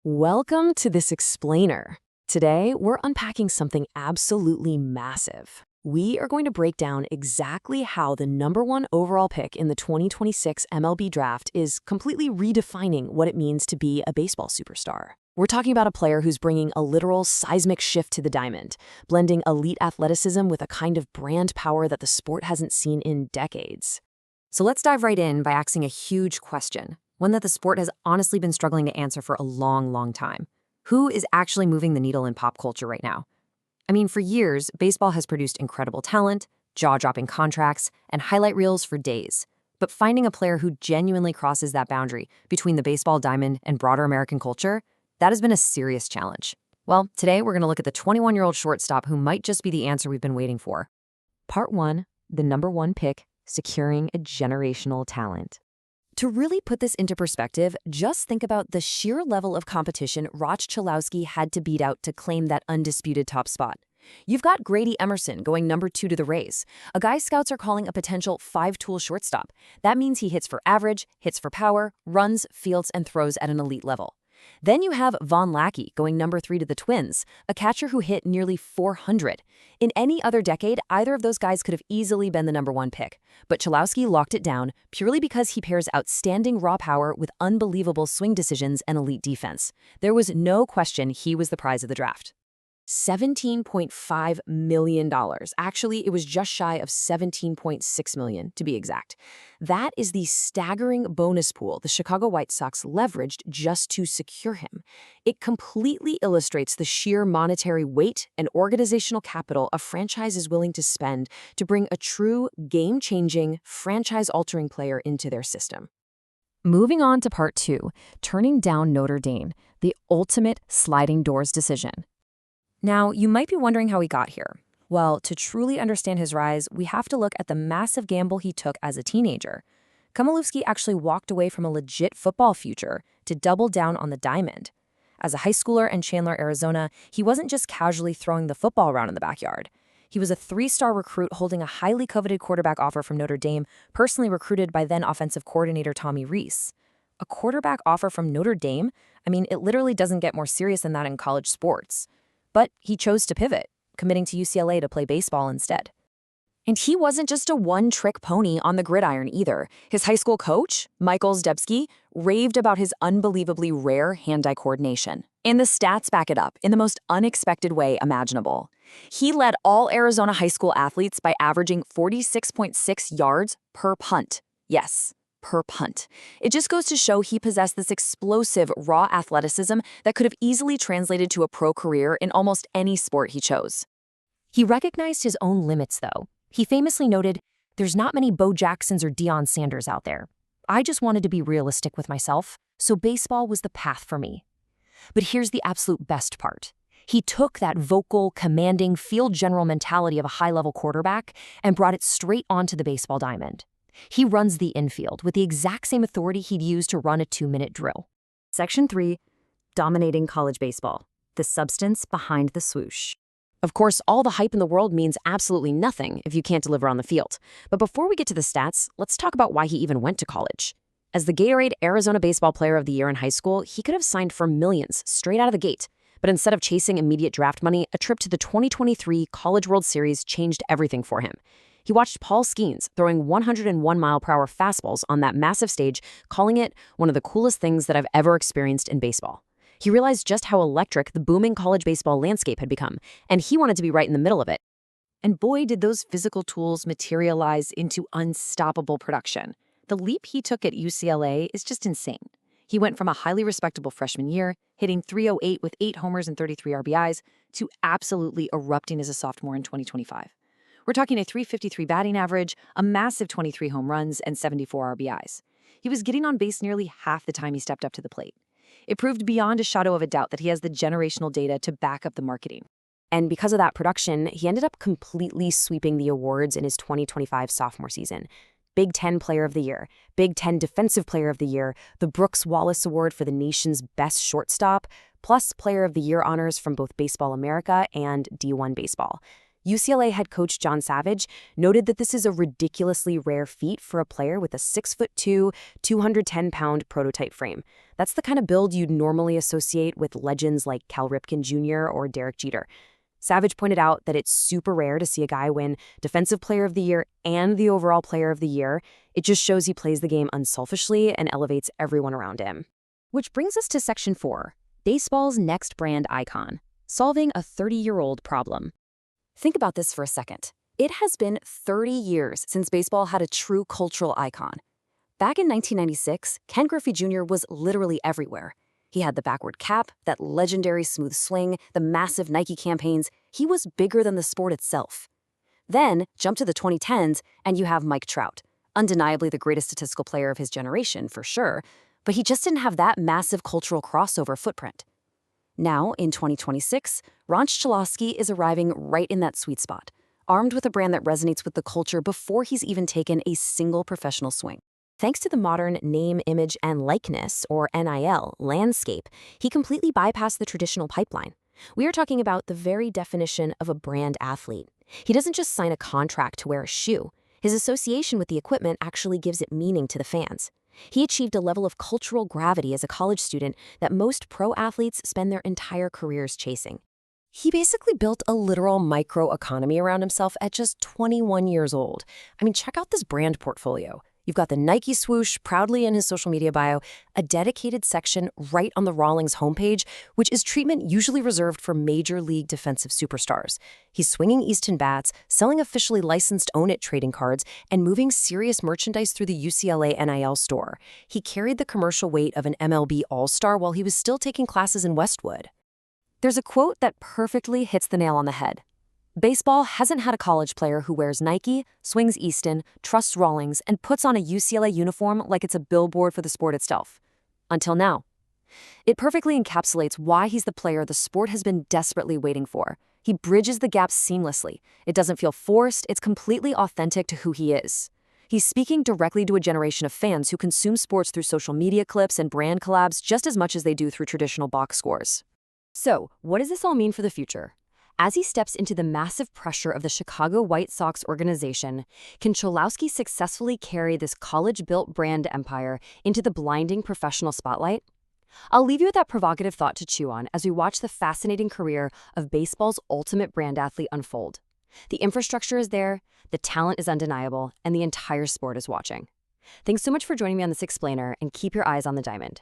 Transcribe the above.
Welcome to this explainer. Today, we're unpacking something absolutely massive. We are going to break down exactly how the #1 overall pick in the 2026 MLB Draft is completely redefining what it means to be a baseball superstar. We're talking about a player who's bringing a literal seismic shift to the diamond, blending elite athleticism with a kind of brand power that the sport hasn't seen in decades. So let's dive right in by asking a huge question, one that the sport has honestly been struggling to answer for a long, long time. Who is actually moving the needle in pop culture right now? I mean, for years, baseball has produced incredible talent, jaw-dropping contracts, and highlight reels for days. But finding a player who genuinely crosses that boundary between the baseball diamond and broader American culture, that has been a serious challenge. Well, today we're going to look at the 21-year-old shortstop who might just be the answer we've been waiting for. Part 1, the #1 pick, securing a generational talent. To really put this into perspective, just think about the sheer level of competition Roch Cholowsky had to beat out to claim that undisputed top spot. You've got Grady Emerson going #2 to the Rays, a guy scouts are calling a potential five-tool shortstop. That means he hits for average, hits for power, runs, fields, and throws at an elite level. Then you have Von Lackey going #3 to the Twins, a catcher who hit nearly 400. In any other decade, either of those guys could have easily been the #1 pick. But Cholowsky locked it down purely because he pairs outstanding raw power with unbelievable swing decisions and elite defense. There was no question he was the prize of the draft. $17.5 million. Actually, it was just shy of $17.6 million, to be exact. That is the staggering bonus pool the Chicago White Sox leveraged just to secure him. It completely illustrates the sheer monetary weight and organizational capital a franchise is willing to spend to bring a true game-changing, franchise-altering player into their system. Moving on to Part 2, turning down Notre Dame, the ultimate sliding doors decision. Now, you might be wondering how he got here. Well, to truly understand his rise, we have to look at the massive gamble he took as a teenager. Cholowsky actually walked away from a legit football future to double down on the diamond. As a high schooler in Chandler, Arizona, he wasn't just casually throwing the football around in the backyard. He was a 3-star recruit holding a highly coveted quarterback offer from Notre Dame, personally recruited by then offensive coordinator Tommy Rees. A quarterback offer from Notre Dame? I mean, it literally doesn't get more serious than that in college sports. But he chose to pivot, committing to UCLA to play baseball instead. And he wasn't just a one-trick pony on the gridiron either. His high school coach, Michael Zdebski, raved about his unbelievably rare hand-eye coordination. And the stats back it up in the most unexpected way imaginable. He led all Arizona high school athletes by averaging 46.6 yards per punt. Yes, per punt. It just goes to show he possessed this explosive, raw athleticism that could have easily translated to a pro career in almost any sport he chose. He recognized his own limits, though. He famously noted, "There's not many Bo Jacksons or Deion Sanders out there. I just wanted to be realistic with myself, so baseball was the path for me." But here's the absolute best part. He took that vocal, commanding, field general mentality of a high-level quarterback and brought it straight onto the baseball diamond. He runs the infield with the exact same authority he'd use to run a 2-minute drill. Section 3, dominating college baseball, the substance behind the swoosh. Of course, all the hype in the world means absolutely nothing if you can't deliver on the field. But before we get to the stats, let's talk about why he even went to college. As the Gatorade Arizona Baseball Player of the Year in high school, he could have signed for millions straight out of the gate. But instead of chasing immediate draft money, a trip to the 2023 College World Series changed everything for him. He watched Paul Skeens throwing 101-mile-per-hour fastballs on that massive stage, calling it one of the coolest things that I've ever experienced in baseball. He realized just how electric the booming college baseball landscape had become, and he wanted to be right in the middle of it. And boy, did those physical tools materialize into unstoppable production. The leap he took at UCLA is just insane. He went from a highly respectable freshman year, hitting .308 with 8 homers and 33 RBIs, to absolutely erupting as a sophomore in 2025. We're talking a .353 batting average, a massive 23 home runs, and 74 RBIs. He was getting on base nearly half the time he stepped up to the plate. It proved beyond a shadow of a doubt that he has the generational data to back up the marketing. And because of that production, he ended up completely sweeping the awards in his 2025 sophomore season. Big Ten Player of the Year, Big Ten Defensive Player of the Year, the Brooks Wallace Award for the nation's best shortstop, plus Player of the Year honors from both Baseball America and D1 Baseball. UCLA head coach John Savage noted that this is a ridiculously rare feat for a player with a 6'2", 210-pound prototype frame. That's the kind of build you'd normally associate with legends like Cal Ripken Jr. or Derek Jeter. Savage pointed out that it's super rare to see a guy win Defensive Player of the Year and the Overall Player of the Year. It just shows he plays the game unselfishly and elevates everyone around him. Which brings us to Section 4, baseball's next brand icon, solving a 30-year-old problem. Think about this for a second. It has been 30 years since baseball had a true cultural icon. Back in 1996, Ken Griffey Jr. was literally everywhere. He had the backward cap, that legendary smooth swing, the massive Nike campaigns. He was bigger than the sport itself. Then, jump to the 2010s, and you have Mike Trout, undeniably the greatest statistical player of his generation, for sure, but he just didn't have that massive cultural crossover footprint. Now, in 2026, Roch Cholowsky is arriving right in that sweet spot, armed with a brand that resonates with the culture before he's even taken a single professional swing. Thanks to the modern name, image, and likeness, or NIL, landscape, he completely bypassed the traditional pipeline. We are talking about the very definition of a brand athlete. He doesn't just sign a contract to wear a shoe. His association with the equipment actually gives it meaning to the fans. He achieved a level of cultural gravity as a college student that most pro athletes spend their entire careers chasing. He basically built a literal microeconomy around himself at just 21 years old. I mean, check out this brand portfolio. You've got the Nike swoosh proudly in his social media bio, a dedicated section right on the Rawlings homepage, which is treatment usually reserved for major league defensive superstars. He's swinging Easton bats, selling officially licensed Own It trading cards, and moving serious merchandise through the UCLA NIL store. He carried the commercial weight of an MLB All-Star while he was still taking classes in Westwood. There's a quote that perfectly hits the nail on the head. Baseball hasn't had a college player who wears Nike, swings Easton, trusts Rawlings, and puts on a UCLA uniform like it's a billboard for the sport itself. Until now. It perfectly encapsulates why he's the player the sport has been desperately waiting for. He bridges the gaps seamlessly. It doesn't feel forced, it's completely authentic to who he is. He's speaking directly to a generation of fans who consume sports through social media clips and brand collabs just as much as they do through traditional box scores. So, what does this all mean for the future? As he steps into the massive pressure of the Chicago White Sox organization, can Cholowsky successfully carry this college-built brand empire into the blinding professional spotlight? I'll leave you with that provocative thought to chew on as we watch the fascinating career of baseball's ultimate brand athlete unfold. The infrastructure is there, the talent is undeniable, and the entire sport is watching. Thanks so much for joining me on this explainer, and keep your eyes on the diamond.